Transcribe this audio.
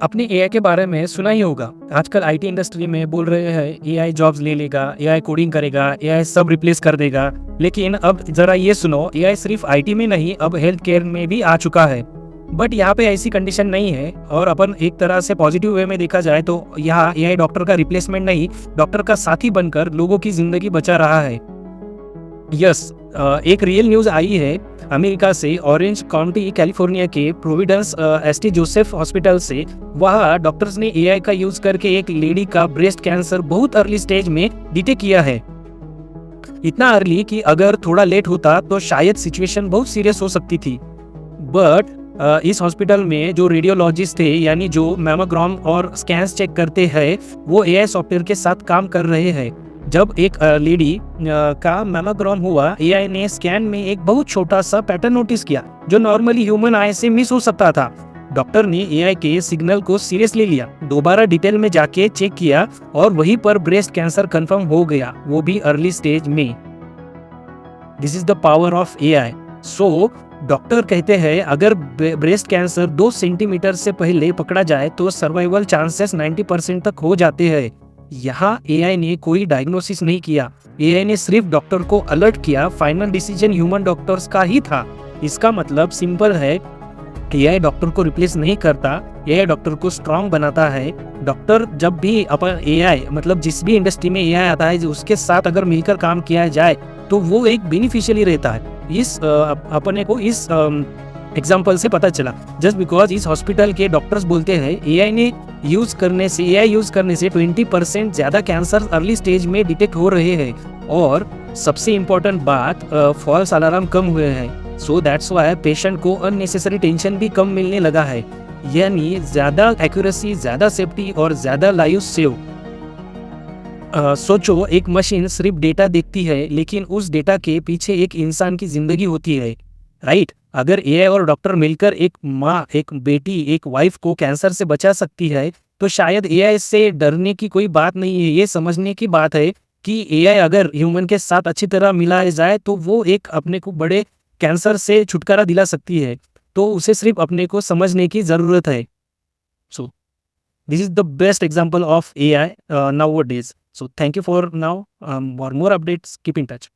आपने एआई के बारे में सुना ही होगा। आजकल आईटी इंडस्ट्री में बोल रहे हैं एआई जॉब्स ले लेगा, एआई कोडिंग करेगा, एआई सब रिप्लेस कर देगा। लेकिन अब ज़रा ये सुनो, एआई सिर्फ आईटी में नहीं, अब हेल्थ केयर में भी आ चुका है। बट यहाँ पे ऐसी कंडीशन नहीं है, और अपन एक तरह से पॉजिटिव वे में देखा जाए तो यहाँ एआई डॉक्टर का रिप्लेसमेंट नहीं, डॉक्टर का साथी बनकर लोगों की ज़िंदगी बचा रहा है। यस, एक रियल न्यूज़ आई है अमेरिका से, ऑरेंज काउंटी कैलिफोर्निया के प्रोविडेंस एसटी जोसेफ हॉस्पिटल से। वहाँ डॉक्टर्स ने एआई का यूज करके एक लेडी का ब्रेस्ट कैंसर बहुत अर्ली स्टेज में डिटेक्ट किया है। इतना अर्ली कि अगर थोड़ा लेट होता तो शायद सिचुएशन बहुत सीरियस हो सकती थी। बट इस हॉस्पिटल में जो रेडियोलॉजिस्ट थे, यानी जो मैमोग्राम और स्कैन्स चेक करते हैं, वो एआई सॉफ्टवेयर के साथ काम कर रहे हैं। जब एक लेडी का मैमोग्राम हुआ, एआई ने स्कैन में एक बहुत छोटा सा पैटर्न नोटिस किया जो नॉर्मली ह्यूमन आई से मिस हो सकता था। डॉक्टर ने एआई के सिग्नल को सीरियसली लिया, दोबारा डिटेल में जाके चेक किया और वहीं पर ब्रेस्ट कैंसर कंफर्म हो गया, वो भी अर्ली स्टेज में। This is the power of AI. So doctor कहते हैं अगर ब्रेस्ट कैंसर 2 सेंटीमीटर से पहले पकड़ा जाए तो सर्वाइवल चांसेस 90% तक हो जाते हैं। यहाँ एआई ने कोई डायग्नोसिस नहीं किया, एआई ने सिर्फ डॉक्टर को अलर्ट किया। फाइनल डिसीजन ह्यूमन डॉक्टर्स का ही था। इसका मतलब सिंपल है, एआई डॉक्टर को रिप्लेस नहीं करता, एआई डॉक्टर को स्ट्रांग बनाता है। डॉक्टर जब भी अपन एआई मतलब जिस भी इंडस्ट्री में एआई आता है, उसके साथ अगर मिलकर काम किया जाए तो वो एक बेनिफिशियली रहता है। इस अपने को इस एग्जाम्पल से पता चला। जस्ट बिकॉज इस हॉस्पिटल के डॉक्टर्स बोलते हैं एआई यूज करने से 20% ज्यादा कैंसर अर्ली स्टेज में डिटेक्ट हो रहे हैं, और सबसे इम्पोर्टेंट बात, फॉल्स अलार्म कम हुए हैं। सो दैट्स व्हाई पेशेंट को अननेसेसरी टेंशन भी कम मिलने लगा है, यानी ज्यादा एक्यूरेसी, ज्यादा सेफ्टी और ज्यादा लाइव सेव। सोचो, एक मशीन सिर्फ डेटा देखती है, लेकिन उस डेटा के पीछे एक इंसान की जिंदगी होती है, राइट? अगर एआई और डॉक्टर मिलकर एक माँ, एक बेटी, एक वाइफ को कैंसर से बचा सकती है, तो शायद एआई से डरने की कोई बात नहीं है। ये समझने की बात है कि एआई अगर ह्यूमन के साथ अच्छी तरह मिलाया जाए तो वो एक अपने को बड़े कैंसर से छुटकारा दिला सकती है। तो उसे सिर्फ अपने को समझने की जरूरत है। So this is the best example of AI nowadays. So thank you for now. For more updates, keep in touch.